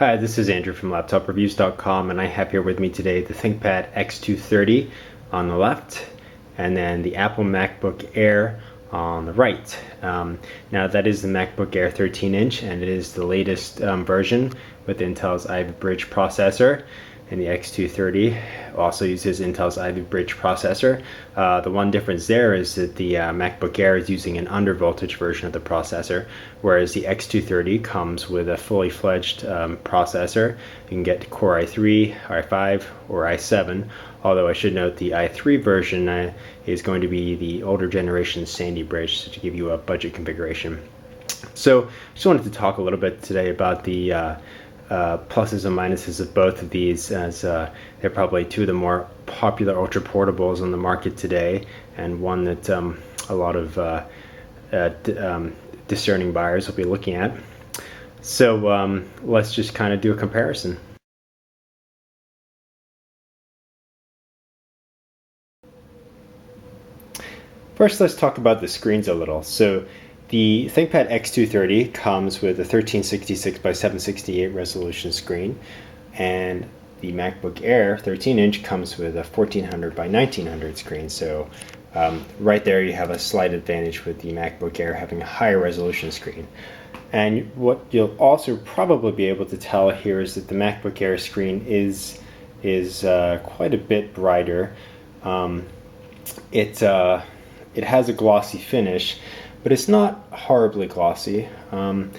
Hi, this is Andrew from LaptopReviews.com, and I have here with me today the ThinkPad X230 on the left, and then the Apple MacBook Air on the right. Now that is the MacBook Air 13-inch, and it is the latest version with Intel's Ivy Bridge processor. And the X230 also uses Intel's Ivy Bridge processor. The one difference there is that the MacBook Air is using an undervoltage version of the processor, whereas the X230 comes with a fully fledged processor. You can get Core i3, i5, or i7, although I should note the i3 version is going to be the older generation Sandy Bridge to give you a budget configuration. So I just wanted to talk a little bit today about the pluses and minuses of both of these, as they're probably two of the more popular ultra portables on the market today, and one that a lot of discerning buyers will be looking at. So let's just kind of do a comparison. First, let's talk about the screens a little. So the ThinkPad X230 comes with a 1366 by 768 resolution screen, and the MacBook Air 13-inch comes with a 1400 by 1900 screen. So right there you have a slight advantage with the MacBook Air having a higher resolution screen. And what you'll also probably be able to tell here is that the MacBook Air screen is quite a bit brighter. It has a glossy finish, but it's not horribly glossy, and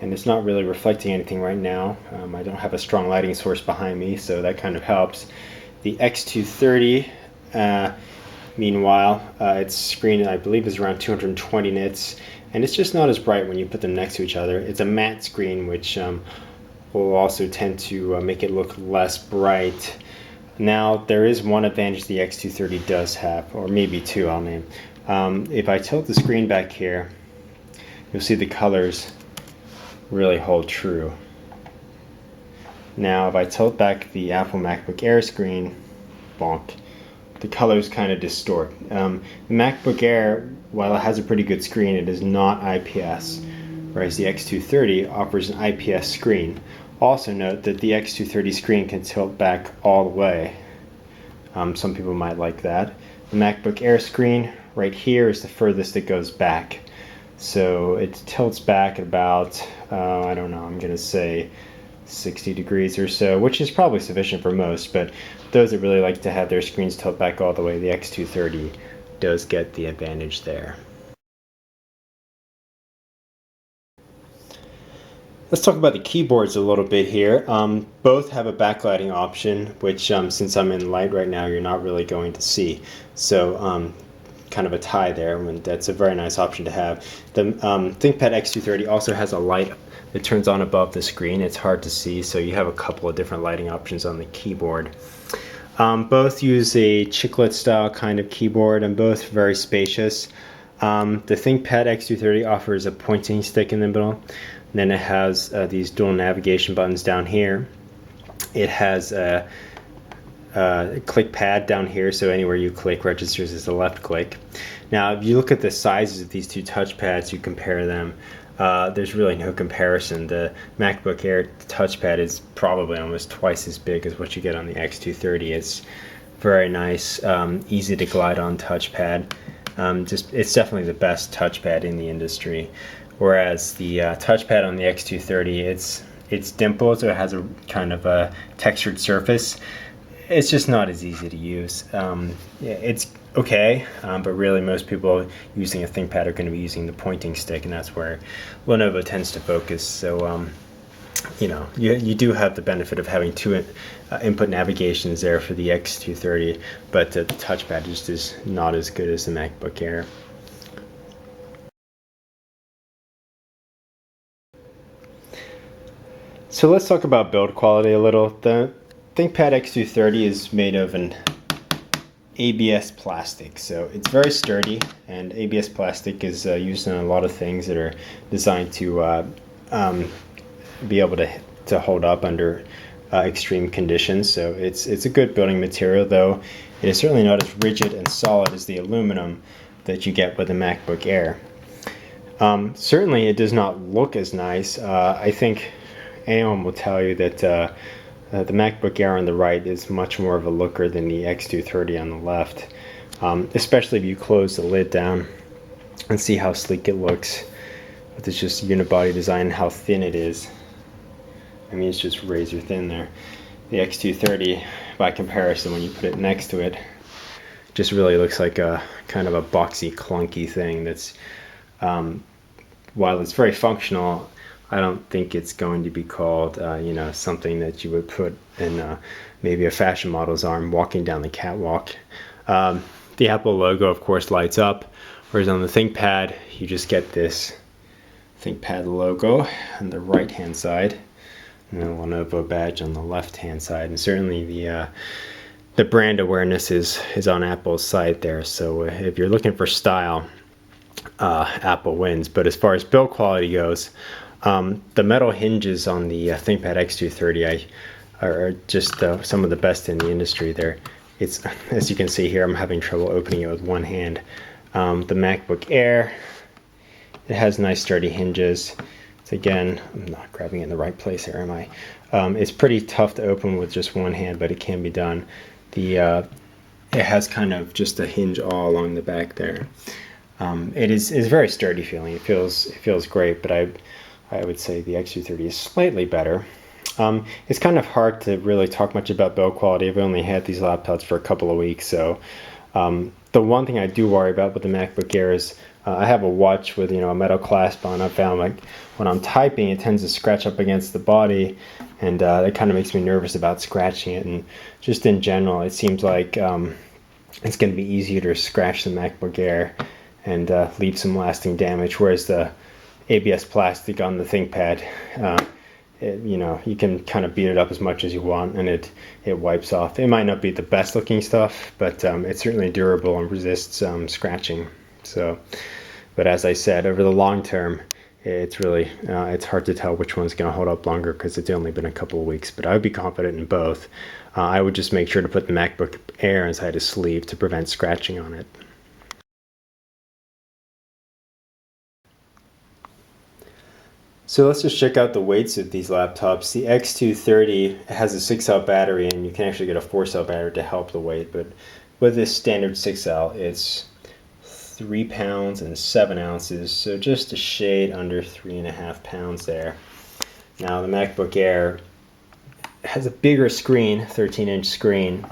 it's not really reflecting anything right now. I don't have a strong lighting source behind me, so that kind of helps. The X230, meanwhile, its screen I believe is around 220 nits, and it's just not as bright when you put them next to each other. It's a matte screen, which will also tend to make it look less bright. Now, there is one advantage the X230 does have, or maybe two, I'll name. If I tilt the screen back here, you'll see the colors really hold true. Now, if I tilt back the Apple MacBook Air screen, bonk, the colors kind of distort. The MacBook Air, while it has a pretty good screen, it is not IPS, whereas the X230 offers an IPS screen. Also note that the X230 screen can tilt back all the way. Some people might like that. The MacBook Air screen right here is the furthest it goes back. So it tilts back at about, I don't know, I'm going to say 60 degrees or so, which is probably sufficient for most, but those that really like to have their screens tilt back all the way, the X230 does get the advantage there. Let's talk about the keyboards a little bit here. Both have a backlighting option, which since I'm in light right now, you're not really going to see. So kind of a tie there, and that's a very nice option to have. The ThinkPad X230 also has a light that turns on above the screen. It's hard to see, so you have a couple of different lighting options on the keyboard. Both use a chiclet style kind of keyboard, and both very spacious. The ThinkPad X230 offers a pointing stick in the middle. Then it has these dual navigation buttons down here. It has a click pad down here, so anywhere you click registers as a left click. Now, if you look at the sizes of these two touchpads, you compare them, there's really no comparison. The MacBook Air touchpad is probably almost twice as big as what you get on the X230. It's very nice, easy to glide on touchpad. It's definitely the best touchpad in the industry. Whereas the touchpad on the X230, it's dimpled, so it has a kind of a textured surface. It's just not as easy to use. It's okay, but really most people using a ThinkPad are going to be using the pointing stick, and that's where Lenovo tends to focus. So you know, you do have the benefit of having two input navigations there for the X230, but the touchpad just is not as good as the MacBook Air. So let's talk about build quality a little. The ThinkPad X230 is made of an ABS plastic, so it's very sturdy, and ABS plastic is used in a lot of things that are designed to be able to hold up under extreme conditions. So it's a good building material, though it is certainly not as rigid and solid as the aluminum that you get with the MacBook Air. Certainly it does not look as nice. I think anyone will tell you that the MacBook Air on the right is much more of a looker than the X230 on the left, especially if you close the lid down and see how sleek it looks with this just unibody design and how thin it is. I mean, it's just razor thin there. The X230, by comparison, when you put it next to it, just really looks like a kind of a boxy, clunky thing that's, while it's very functional, I don't think it's going to be called, you know, something that you would put in maybe a fashion model's arm walking down the catwalk. The Apple logo, of course, lights up, whereas on the ThinkPad, you just get this ThinkPad logo on the right-hand side, and the Lenovo badge on the left-hand side, and certainly the brand awareness is on Apple's side there. So if you're looking for style, Apple wins. But as far as build quality goes, the metal hinges on the ThinkPad X230 are just some of the best in the industry there. It's, as you can see here, I'm having trouble opening it with one hand. The MacBook Air, it has nice sturdy hinges. It's, again, I'm not grabbing it in the right place here, am I? It's pretty tough to open with just one hand, but it can be done. It has kind of just a hinge all along the back there. It is very sturdy feeling. It feels great, but I would say the X230 is slightly better. It's kind of hard to really talk much about build quality. I've only had these laptops for a couple of weeks, so the one thing I do worry about with the MacBook Air is I have a watch with, you know, a metal clasp on. I found like when I'm typing, it tends to scratch up against the body, and that kind of makes me nervous about scratching it. And just in general, it seems like it's going to be easier to scratch the MacBook Air and leave some lasting damage, whereas the ABS plastic on the ThinkPad, you know, you can kind of beat it up as much as you want, and it wipes off. It might not be the best looking stuff, but it's certainly durable and resists scratching. So, but as I said, over the long term, it's really it's hard to tell which one's going to hold up longer because it's only been a couple of weeks. But I would be confident in both. I would just make sure to put the MacBook Air inside a sleeve to prevent scratching on it. So let's just check out the weights of these laptops. The X230 has a 6-cell battery, and you can actually get a 4-cell battery to help the weight. But with this standard 6-cell, it's 3 pounds and 7 ounces, so just a shade under 3.5 pounds there. Now the MacBook Air has a bigger screen, 13-inch screen.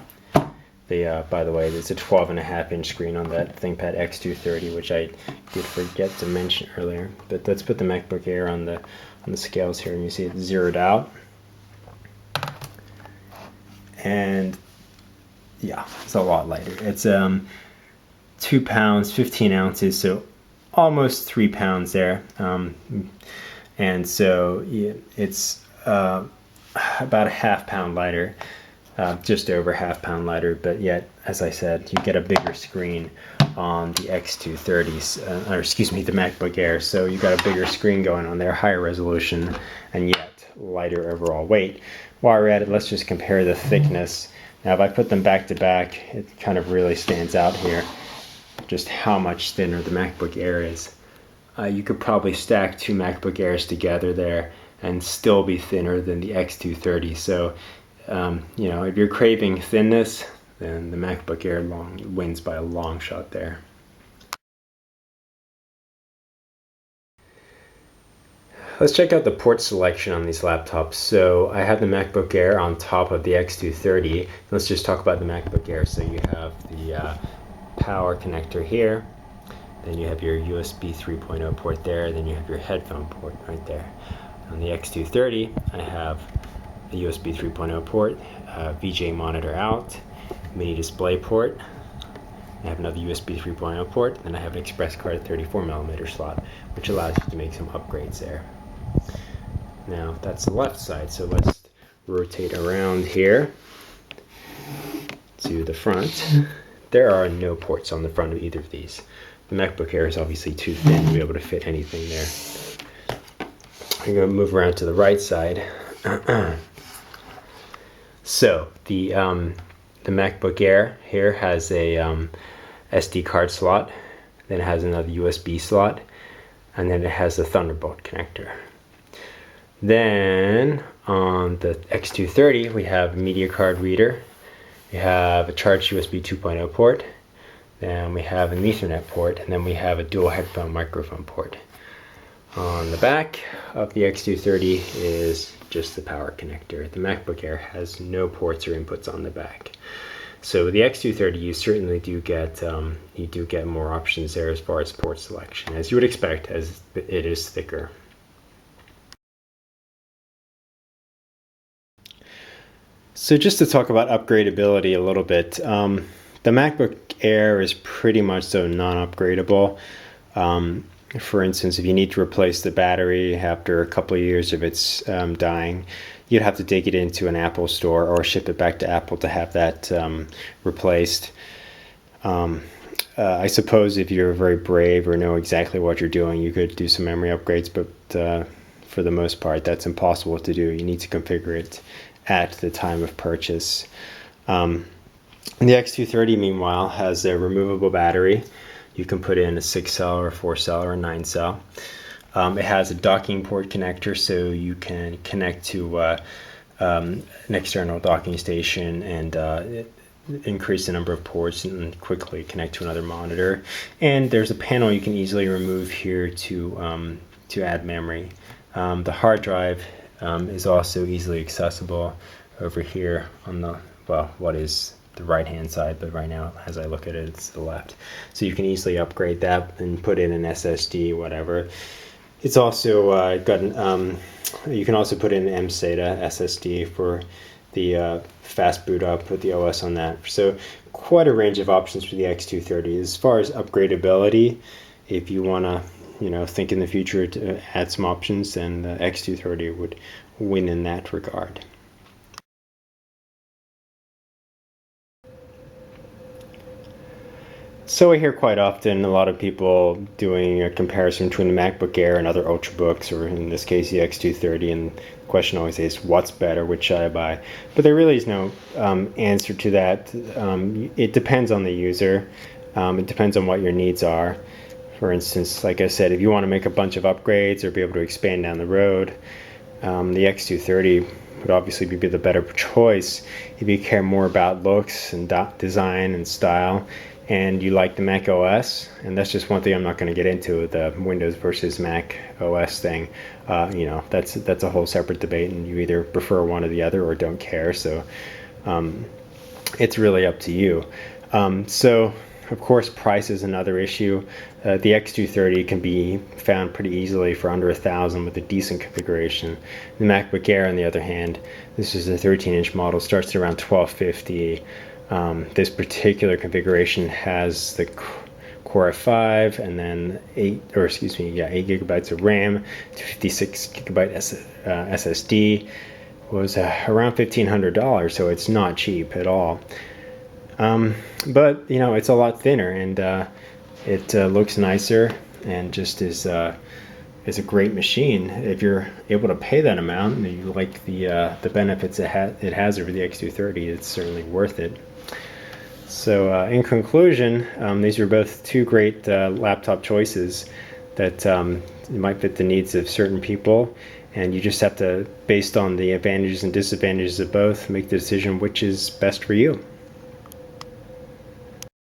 By the way, it's a 12.5-inch screen on that ThinkPad X230, which I did forget to mention earlier. But let's put the MacBook Air on the scales here, and you see it zeroed out. And yeah, it's a lot lighter. It's 2 pounds, 15 ounces, so almost 3 pounds there. And so it's about a half pound lighter. Just over half pound lighter, but yet, as I said, you get a bigger screen on the X230s, or excuse me, the MacBook Air. So you got a bigger screen going on there, higher resolution, and yet lighter overall weight. While we're at it, let's just compare the thickness. Now, if I put them back to back, it kind of really stands out here, just how much thinner the MacBook Air is. You could probably stack 2 MacBook Airs together there and still be thinner than the X230. So you know, if you're craving thinness, then the MacBook Air wins by a long shot there. Let's check out the port selection on these laptops. So I have the MacBook Air on top of the X230. Let's just talk about the MacBook Air. So you have the power connector here, then you have your USB 3.0 port there, then you have your headphone port right there. On the X230, I have the USB 3.0 port, VGA monitor out, mini display port. I have another USB 3.0 port, then I have an express card 34mm slot, which allows you to make some upgrades there. Now that's the left side, so let's rotate around here to the front. There are no ports on the front of either of these. The MacBook Air is obviously too thin to be able to fit anything there. I'm going to move around to the right side. So the MacBook Air here has a SD card slot, then it has another USB slot, and then it has a Thunderbolt connector. Then on the X230, we have a media card reader. We have a charged USB 2.0 port. Then we have an Ethernet port, and then we have a dual headphone microphone port. On the back of the X230 is just the power connector. The MacBook Air has no ports or inputs on the back. So with the X230, you certainly do get more options there as far as port selection, as you would expect, as it is thicker. So just to talk about upgradability a little bit, the MacBook Air is pretty much so non-upgradable. For instance, if you need to replace the battery after a couple of years of its dying, you'd have to take it into an Apple store or ship it back to Apple to have that replaced. I suppose if you're very brave or know exactly what you're doing, you could do some memory upgrades, but for the most part, that's impossible to do. You need to configure it at the time of purchase. The X230, meanwhile, has a removable battery. You can put in a 6-cell or a 4-cell or a 9-cell. It has a docking port connector, so you can connect to an external docking station and increase the number of ports and quickly connect to another monitor. And there's a panel you can easily remove here to add memory. The hard drive is also easily accessible over here on the, well, what is the right hand side, but right now as I look at it, it's the left. So you can easily upgrade that and put in an SSD, whatever. It's also got an, you can also put in an mSATA SSD for the fast boot up with the OS on that. So quite a range of options for the X230. As far as upgradability, if you want to think in the future to add some options, then the X230 would win in that regard. So I hear quite often a lot of people doing a comparison between the MacBook Air and other Ultrabooks, or in this case the X230, and the question always is, what's better, which should I buy? But there really is no answer to that. It depends on the user. It depends on what your needs are. For instance, like I said, if you want to make a bunch of upgrades or be able to expand down the road, the X230 would obviously be the better choice. If you care more about looks and design and style, and you like the Mac OS, and that's just one thing I'm not going to get into, the Windows versus Mac OS thing. That's a whole separate debate, and you either prefer one or the other or don't care. So it's really up to you. So of course, price is another issue. The X230 can be found pretty easily for under $1,000 with a decent configuration. The MacBook Air, on the other hand, this is a 13-inch model, starts at around $1,250. This particular configuration has the Core i5 and then 8 gigabytes of RAM, 56 gigabyte SSD. Was around $1,500, so it's not cheap at all. But it's a lot thinner, and it looks nicer, and just is a great machine. If you're able to pay that amount and you like the benefits it has over the X230, it's certainly worth it. So in conclusion, these are both two great laptop choices that might fit the needs of certain people, and you just have to, based on the advantages and disadvantages of both, make the decision which is best for you.